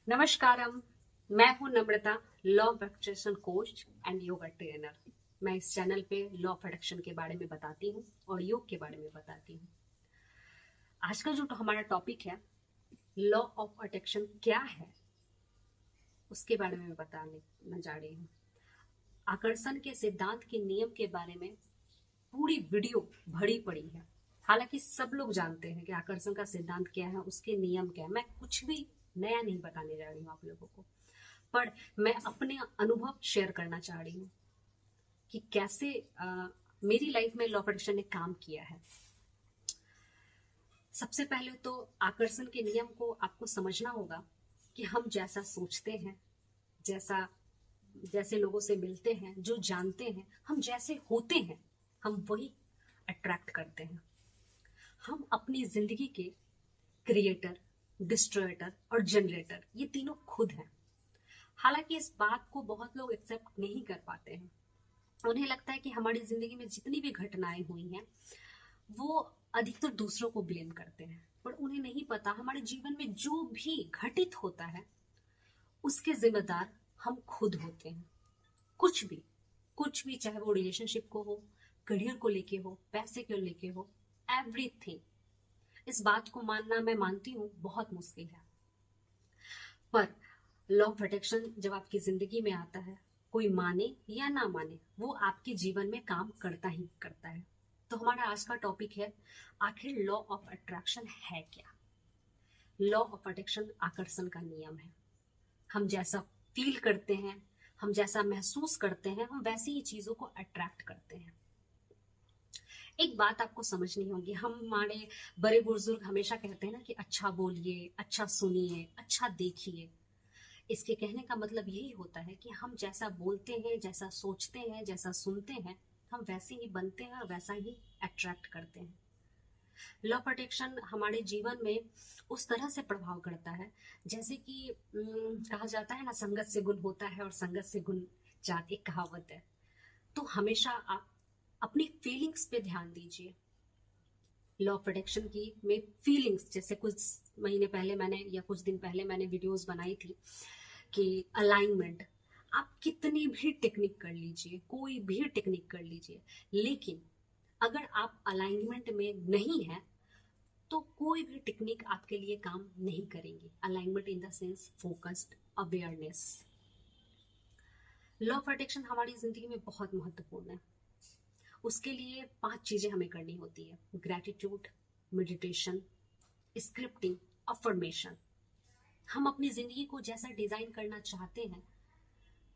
नमस्कारम। मैं हूं Namrata, law of attraction coach and yoga trainer. मैं इस चैनल पे लॉ ऑफ अट्रैक्शन के बारे में बताती हूँ और योग के बारे में बताती हूँ। आज का जो हमारा टॉपिक है, लॉ ऑफ अट्रैक्शन क्या है, उसके बारे में बताने जा रही हूँ। आकर्षण के सिद्धांत के नियम के बारे में पूरी वीडियो भरी पड़ी है। हालांकि सब लोग जानते हैं कि आकर्षण का सिद्धांत क्या है, उसके नियम क्या है। मैं कुछ भी नया नहीं बताने जा रही हूँ आप लोगों को, पर मैं अपने अनुभव शेयर करना चाह रही हूँ कि कैसे मेरी लाइफ में लॉ ऑफ अट्रैक्शन ने काम किया है। सबसे पहले तो आकर्षण के नियम को आपको समझना होगा कि हम जैसा सोचते हैं, जैसा जैसे लोगों से मिलते हैं, जो जानते हैं, हम जैसे होते हैं, हम वही अट्रैक्ट करते हैं। हम अपनी जिंदगी के क्रिएटर, डिस्ट्रॉयर और जनरेटर, ये तीनों खुद हैं। हालांकि इस बात को बहुत लोग एक्सेप्ट नहीं कर पाते हैं। उन्हें लगता है कि हमारी जिंदगी में जितनी भी घटनाएं हुई हैं वो अधिकतर दूसरों को ब्लेम करते हैं, पर उन्हें नहीं पता हमारे जीवन में जो भी घटित होता है उसके जिम्मेदार हम खुद होते हैं। कुछ भी, कुछ भी, चाहे वो रिलेशनशिप को हो, करियर को लेके हो, पैसे को लेके हो, एवरीथिंग। इस बात को मानना, मैं मानती हूँ, बहुत मुश्किल है, पर लॉ ऑफ अट्रैक्शन जब आपकी जिंदगी में आता है, कोई माने या ना माने, वो आपके जीवन में काम करता ही करता है। तो हमारा आज का टॉपिक है, आखिर लॉ ऑफ अट्रैक्शन है क्या। लॉ ऑफ अट्रैक्शन आकर्षण का नियम है। हम जैसा फील करते हैं, हम जैसा महसूस करते हैं, हम वैसी ही चीजों को अट्रैक्ट करते हैं। एक बात आपको समझनी होगी, हमारे बड़े बुजुर्ग हमेशा कहते हैं ना कि अच्छा बोलिए, अच्छा सुनिए, अच्छा देखिए। इसके कहने का मतलब यही होता है कि हम जैसा बोलते हैं, जैसा सोचते हैं, जैसा सुनते हैं, हम वैसे ही बनते हैं और वैसा ही अट्रैक्ट करते हैं। लॉ ऑफ अट्रैक्शन हमारे जीवन में उस तरह से प्रभाव करता है जैसे कि कहा जाता है ना, संगत से गुण होता है और संगत से गुण जात, एक कहावत है। तो हमेशा आप अपनी फीलिंग्स पे ध्यान दीजिए। लॉ ऑफ अट्रैक्शन की में फीलिंग्स, जैसे कुछ महीने पहले मैंने या कुछ दिन पहले मैंने वीडियोस बनाई थी कि अलाइनमेंट, आप कितनी भी टेक्निक कर लीजिए, कोई भी टेक्निक कर लीजिए, लेकिन अगर आप अलाइनमेंट में नहीं है तो कोई भी टेक्निक आपके लिए काम नहीं करेंगी। Alignment in the sense focused awareness. Law of attraction हमारी जिंदगी में बहुत महत्वपूर्ण है। उसके लिए 5 चीजें हमें करनी होती है: ग्रैटिट्यूड, मेडिटेशन, स्क्रिप्टिंग, अफर्मेशन। हम अपनी जिंदगी को जैसा डिजाइन करना चाहते हैं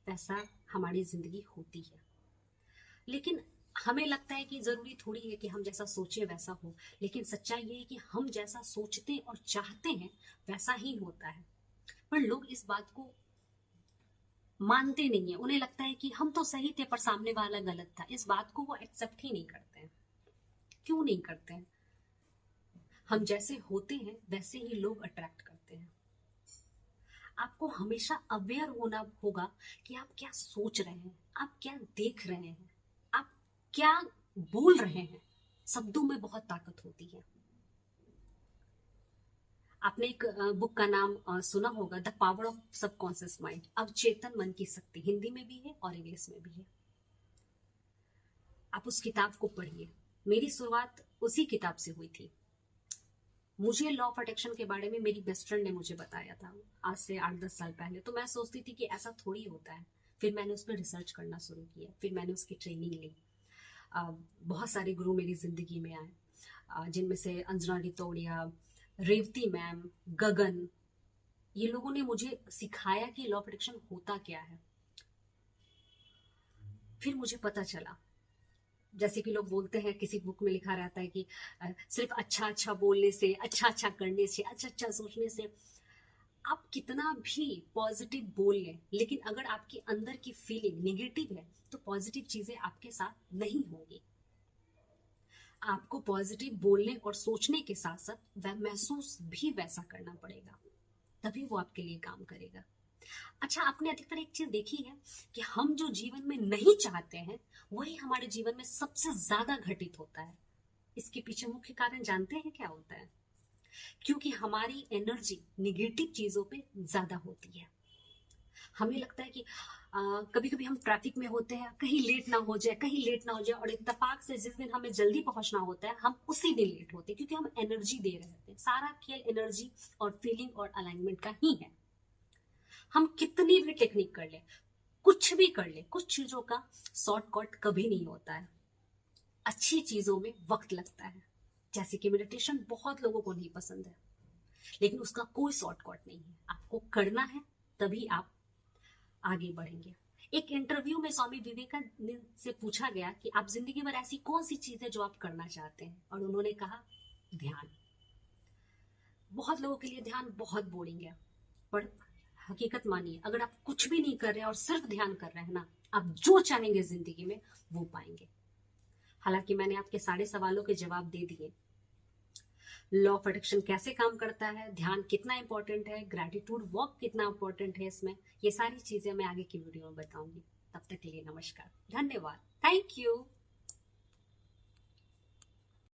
वैसा हमारी जिंदगी होती है, लेकिन हमें लगता है कि जरूरी थोड़ी है कि हम जैसा सोचे वैसा हो। लेकिन सच्चाई ये है कि हम जैसा सोचते और चाहते हैं वैसा ही होता है, पर लोग इस बात को मानते नहीं है। उन्हें लगता है कि हम तो सही थे पर सामने वाला गलत था। इस बात को वो एक्सेप्ट ही नहीं करते हैं। क्यों नहीं करते हैं? हम जैसे होते हैं वैसे ही लोग अट्रैक्ट करते हैं। आपको हमेशा अवेयर होना होगा कि आप क्या सोच रहे हैं, आप क्या देख रहे हैं, आप क्या बोल रहे हैं। शब्दों में बहुत ताकत होती है। आपने एक बुक का नाम सुना होगा, the power of subconscious mind, अवचेतन मन की शक्ति। हिंदी में भी है और इंग्लिश में भी है। आप उस किताब को पढ़िए। मेरी शुरुआत उसी किताब से हुई थी। मुझे लॉ ऑफ अट्रैक्शन के बारे में मेरी बेस्ट फ्रेंड ने मुझे बताया था, आज से 8-10 साल पहले। तो मैं सोचती थी कि ऐसा थोड़ी होता है। फिर मैंने उस पर रिसर्च करना शुरू किया, फिर मैंने उसकी ट्रेनिंग ली। बहुत सारे गुरु मेरी जिंदगी में आए, जिनमें से अंजना रितोड़िया, रेवती मैम, गगन, ये लोगों ने मुझे सिखाया कि लॉ ऑफ अट्रैक्शन होता क्या है। फिर मुझे पता चला, जैसे कि लोग बोलते हैं, किसी बुक में लिखा रहता है कि सिर्फ अच्छा अच्छा बोलने से, अच्छा अच्छा करने से, अच्छा अच्छा सोचने से, आप कितना भी पॉजिटिव बोल लें, लेकिन अगर आपके अंदर की फीलिंग निगेटिव है तो पॉजिटिव चीजें आपके साथ नहीं होंगी। आपको पॉजिटिव बोलने और सोचने के साथ साथ वह महसूस भी वैसा करना पड़ेगा, तभी वो आपके लिए काम करेगा। अच्छा, आपने अधिकतर एक चीज देखी है कि हम जो जीवन में नहीं चाहते हैं वही हमारे जीवन में सबसे ज्यादा घटित होता है। इसके पीछे मुख्य कारण जानते हैं क्या होता है? क्योंकि हमारी एनर्जी निगेटिव चीजों पे ज्यादा होती है। हमें लगता है कि कभी कभी हम ट्रैफिक में होते हैं, कहीं लेट ना हो जाए, कहीं लेट ना हो जाए, और इत्तेफाक से जिस दिन हमें जल्दी पहुंचना होता है हम उसी दिन लेट होते हैं, क्योंकि हम एनर्जी दे रहे होते हैं। सारा खेल एनर्जी और फीलिंग और अलाइनमेंट का ही है। हम कितनी भी टेक्निक कर ले, कुछ भी कर ले, कुछ चीजों का शॉर्टकट कभी नहीं होता है। अच्छी चीजों में वक्त लगता है, जैसे कि मेडिटेशन बहुत लोगों को नहीं पसंद है, लेकिन उसका कोई शॉर्टकट नहीं है। आपको करना है तभी आप आगे बढ़ेंगे। एक इंटरव्यू में स्वामी विवेकानंद से पूछा गया कि आप जिंदगी भर ऐसी कौन सी चीज है जो आप करना चाहते हैं, और उन्होंने कहा ध्यान। बहुत लोगों के लिए ध्यान बहुत बोरिंग है, पर हकीकत मानिए, अगर आप कुछ भी नहीं कर रहे हैं और सिर्फ ध्यान कर रहे हैं ना, आप जो चाहेंगे जिंदगी में वो पाएंगे। हालांकि मैंने आपके सारे सवालों के जवाब दे दिए। लॉ ऑफ अट्रैक्शन कैसे काम करता है, ध्यान कितना इंपॉर्टेंट है, ग्रैटिट्यूड वॉक कितना इंपॉर्टेंट है इसमें, ये सारी चीजें मैं आगे की वीडियो में बताऊंगी। तब तक के लिए नमस्कार, धन्यवाद, थैंक यू।